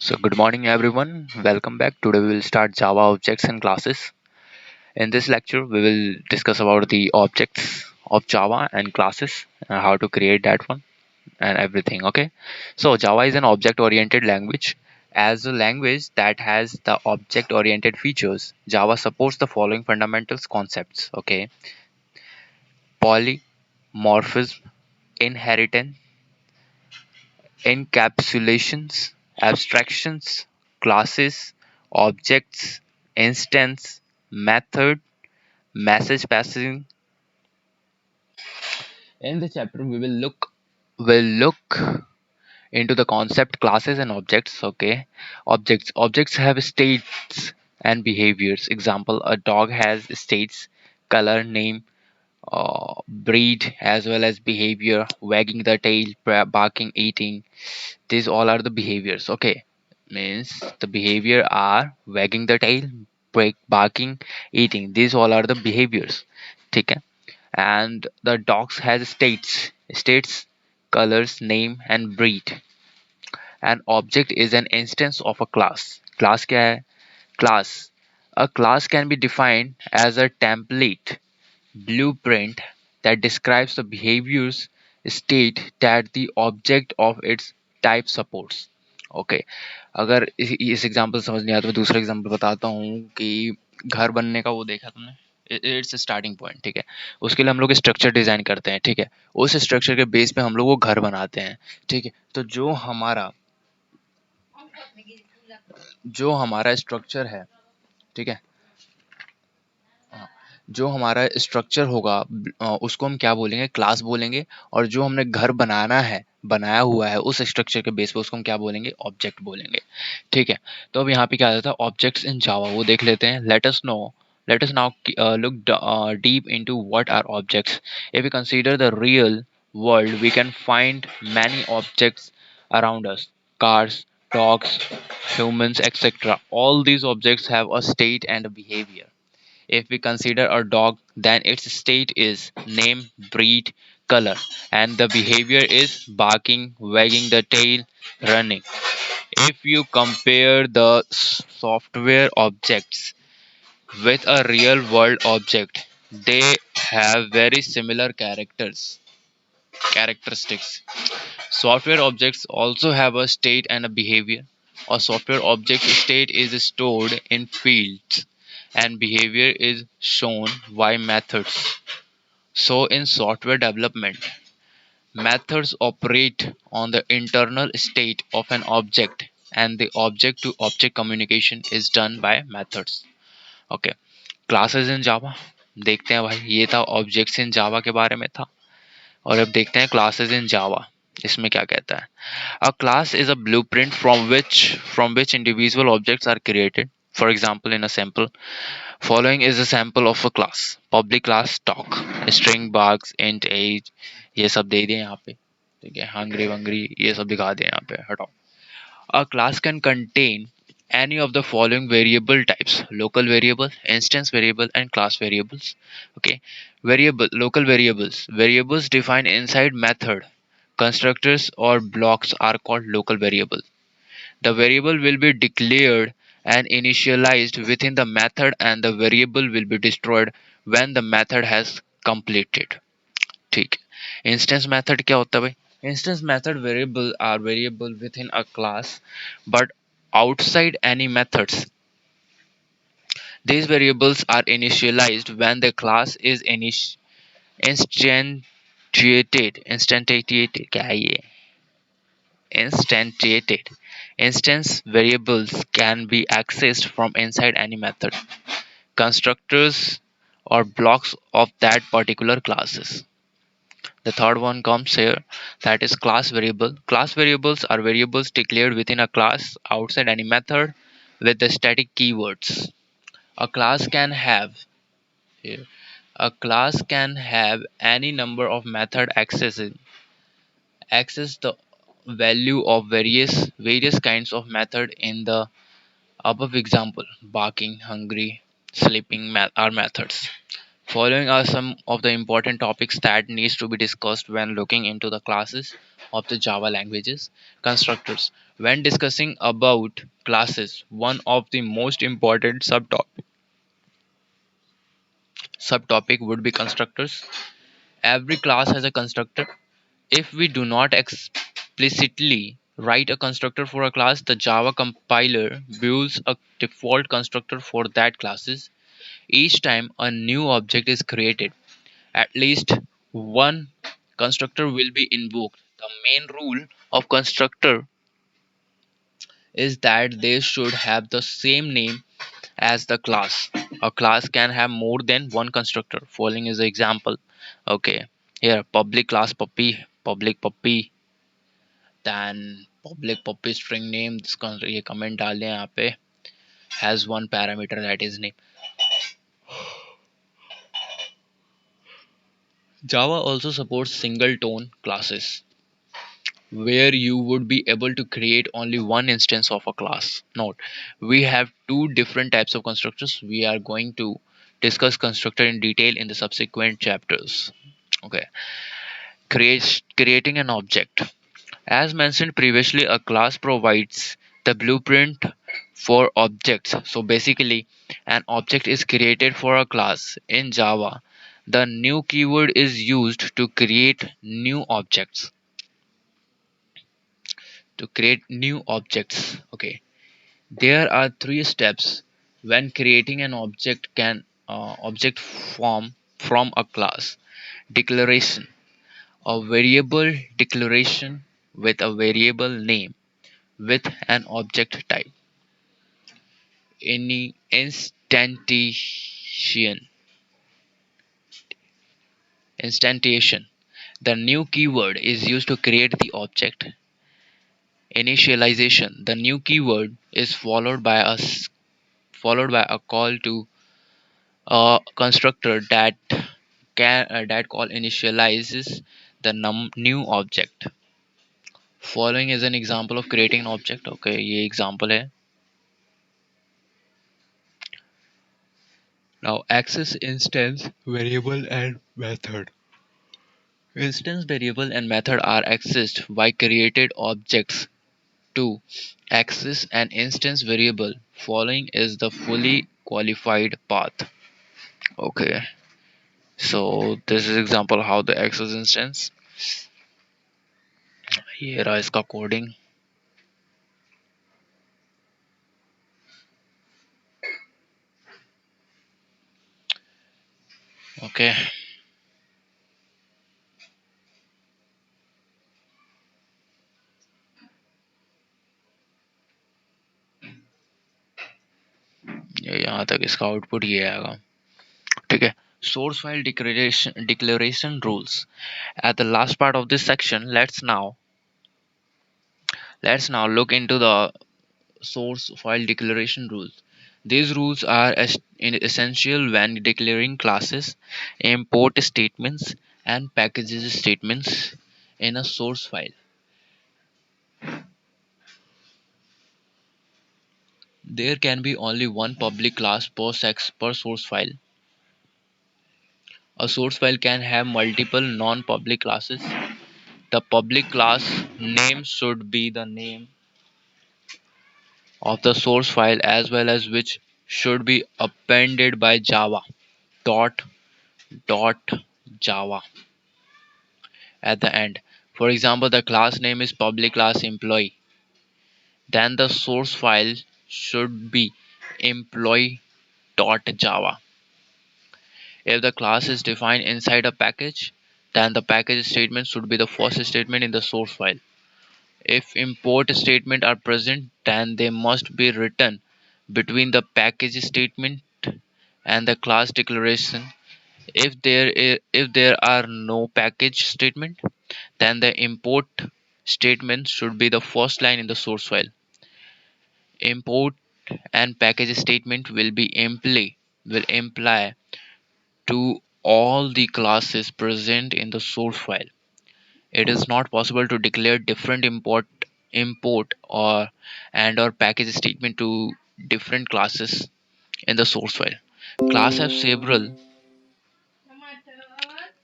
So good morning everyone. Welcome back. Today we will start Java objects and classes. In this lecture we will discuss about the objects of Java and classes and how to create that one and everything. Okay. So Java is an object oriented language. As a language that has the object oriented features, Java supports the following fundamentals concepts. Okay. Polymorphism, inheritance, encapsulations, abstractions, classes, objects, instance, method, message passing. In the chapter, we will look into the concept classes and objects. Okay, objects have states and behaviors. Example: a dog has states, color, name, breed, as well as behavior, wagging the tail, barking, eating. These all are the behaviors. Okay, means the behavior are wagging the tail, barking, eating. These all are the behaviors. ठीक है? And the dogs has states, colors, name and breed. An object is an instance of a class क्या है? Class, a class can be defined as a template blueprint that describes the behaviors state that the object of its type supports. Okay, अगर इस example समझ नहीं आता तो दूसरा example बताता हूँ कि घर बनने का वो देखा तुमने, इट्स स्टार्टिंग पॉइंट। ठीक है, उसके लिए हम लोग स्ट्रक्चर डिजाइन करते हैं। ठीक है, उस स्ट्रक्चर के बेस पे हम लोग वो घर बनाते हैं। ठीक है, तो जो हमारा स्ट्रक्चर है, ठीक है, हाँ, जो हमारा स्ट्रक्चर होगा उसको हम क्या बोलेंगे? क्लास बोलेंगे। और जो हमने घर बनाया हुआ है उस स्ट्रक्चर के बेस पे उसको हम क्या बोलेंगे? ऑब्जेक्ट बोलेंगे। ठीक है, तो अब यहाँ पे क्या आ जाता है? ऑब्जेक्ट्स इन जावा, वो देख लेते हैं। Let us now look deep into what are objects. If we consider the real world, we can find many objects around us: cars, dogs, humans, etc. All these objects have a state and a behavior. If we consider a dog, then its state is name, breed, color, and the behavior is barking, wagging the tail, running. If you compare the software objects with a real world object, they have very similar characteristics. Software objects also have a state and a behavior. A software object state is stored in fields and behavior is shown by methods. So, in software development, methods operate on the internal state of an object and the object to object communication is done by methods. Okay, classes in Java देखते हैं भाई। ये था objects in जावा के बारे में था, और अब देखते हैं क्लासेस इन जावा, इसमें क्या कहता है। अ class is a blueprint from which individual objects are created. For example, in a sample, following is a sample of a class: public class talk, string bugs, int age, ये सब दे दिए यहाँ पे। ठीक है, hungry वंगरी ये सब दिखा दिए यहाँ पे, हटाओ। A class can contain any of the following variable types: local variable, instance variable, and class variables. Okay, local variables defined inside method constructors or blocks are called local variables. The variable will be declared and initialized within the method, and the variable will be destroyed when the method has completed. ठीक है, instance method क्या होता है भाई? Instance method variable are variable within a class but outside any methods. These variables are initialized when the class is instantiated क्या है ये? Instantiated. Instance variables can be accessed from inside any method, constructors, or blocks of that particular classes. The third one comes here, that is class variable. Class variables are variables declared within a class outside any method with the static keywords. A class can have here a class can have any number of method access the value of various kinds of method in the above example. Barking, hungry, sleeping are methods. Following are some of the important topics that needs to be discussed when looking into the classes of the Java languages. Constructors. When discussing about classes, one of the most important subtopic would be constructors. Every class has a constructor. If we do not explicitly write a constructor for a class, the Java compiler builds a default constructor for that classes. Each time a new object is created, at least one constructor will be invoked. The main rule of constructor is that they should have the same name as the class. A class can have more than one constructor. Following is an example. Okay, here public class puppy, public puppy, then public puppy string name. ये comment डाल दें यहाँ पे, has one parameter, that is name. Java also supports single tone classes, where you would be able to create only one instance of a class. Note, we have two different types of constructors. We are going to discuss constructor in detail in the subsequent chapters. Okay, creating an object. As mentioned previously, a class provides the blueprint for objects. So basically, an object is created for a class. In Java, the new keyword is used to create new objects. Okay, there are three steps when creating an object form from a class. Declaration, a variable declaration with a variable name with an object type. Any instantiation, the new keyword is used to create the object. Initialization, the new keyword is followed by a call to a constructor that call initializes the new object. Following is an example of creating an object. Okay, ये example है. Now access instance variable and method. Instance variable and method are accessed by created objects. To access an instance variable, following is the fully qualified path. Okay, so this is example how the access instance. ये रहा इसका coding. Okay, ये यहाँ तक इसका output ये आएगा. ठीक है. Source file declaration rules. At the last part of this section, let's now look into the source file declaration rules. These rules are essential when declaring classes, import statements, and packages statements in a source file. There can be only one public class per source file. A source file can have multiple non-public classes. The public class name should be the name of the source file as well as which should be appended by Java dot dot Java at the end. For example, the class name is public class employee. Then the source file should be employee.java. If the class is defined inside a package, then the package statement should be the first statement in the source file. If import statements are present, then they must be written between the package statement and the class declaration. If there are no package statement, then the import statement should be the first line in the source file. Import and package statement will imply to all the classes present in the source file. It is not possible to declare different import or package statement to different classes in the source file. Class have several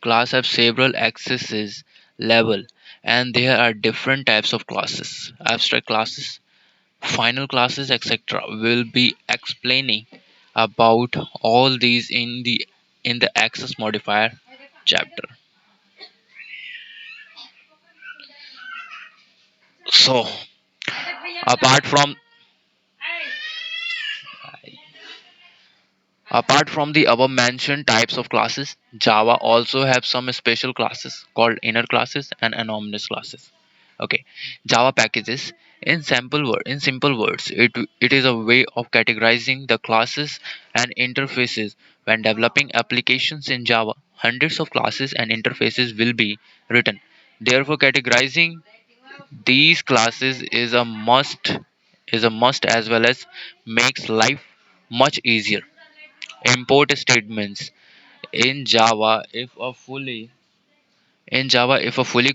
class have several accesses level, and there are different types of classes, abstract classes, final classes, etc. We'll be explaining about all these in the access modifier chapter. So apart from apart from the above mentioned types of classes, Java also have some special classes called inner classes and anonymous classes. Okay, Java packages in simple words, it is a way of categorizing the classes and interfaces. When developing applications in Java, hundreds of classes and interfaces will be written. Therefore, categorizing these classes is a must as well as makes life much easier. Import statements in Java if a fully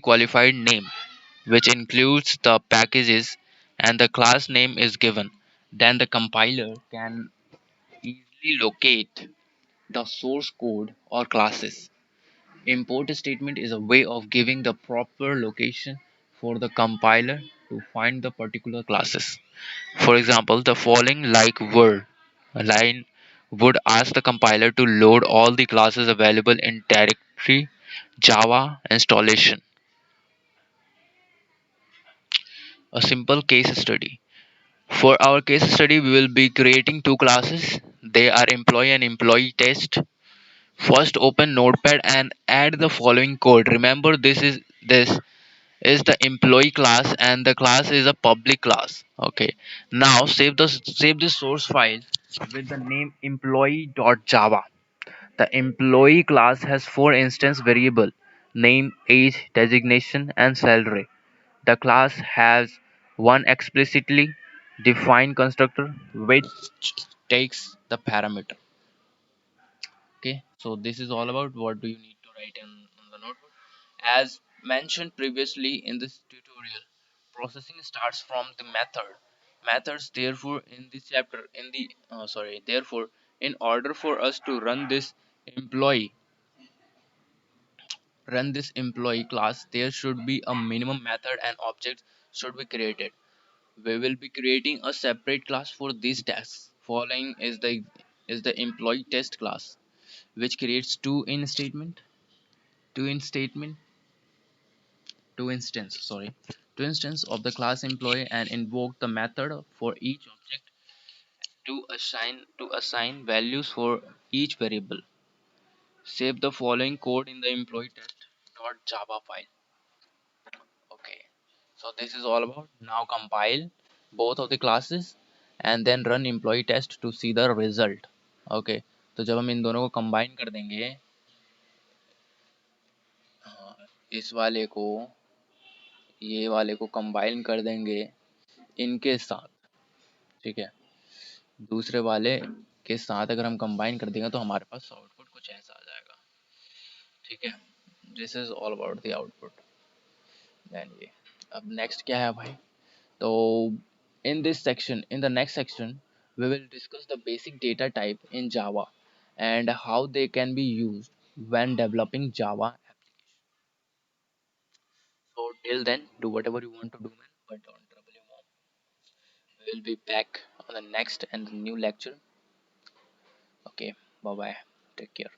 qualified name which includes the packages and the class name is given, then the compiler can easily locate the source code or classes. Import statement is a way of giving the proper location for the compiler to find the particular classes. For example, the following like word line would ask the compiler to load all the classes available in directory Java installation. A simple case study. For our case study, we will be creating two classes. They are employee and employee test. First, open Notepad and add the following code. Remember, this is the employee class, and the class is a public class. Okay. Now save the source file with the name employee.java. The employee class has four instance variable: name, age, designation, and salary. The class has one explicitly defined constructor which takes the parameter. Okay, so this is all about what do you need to write in the notebook. As mentioned previously in this tutorial, processing starts from the methods. Therefore, in this chapter, in the therefore, in order for us to employee run this employee class, there should be a minimum method and objects should be created. We will be creating a separate class for these tasks. Following is the employee test class, which creates two in statement, two instance of the class employee and invoke the method for each object to assign values for each variable. Save the following code in the employee test.java file. Okay, so this is all about. Now compile both of the classes and then run employee test to see the result. Okay, तो जब हम इन दोनों को combine कर देंगे, इस वाले को ये वाले को कंबाइन कर देंगे इनके साथ, ठीक है, दूसरे वाले के साथ अगर हम कंबाइन कर देंगे तो हमारे पास आउटपुट कुछ ऐसा आ जाएगा, ठीक है. This is all about the output. देन ये अब नेक्स्ट क्या है भाई, तो in the next section, we will discuss the basic data type in Java and how they can be used when developing Java application. So till then, do whatever you want to do, man, but don't trouble your mom. We will be back on the next and the new lecture. Okay, bye bye. Take care.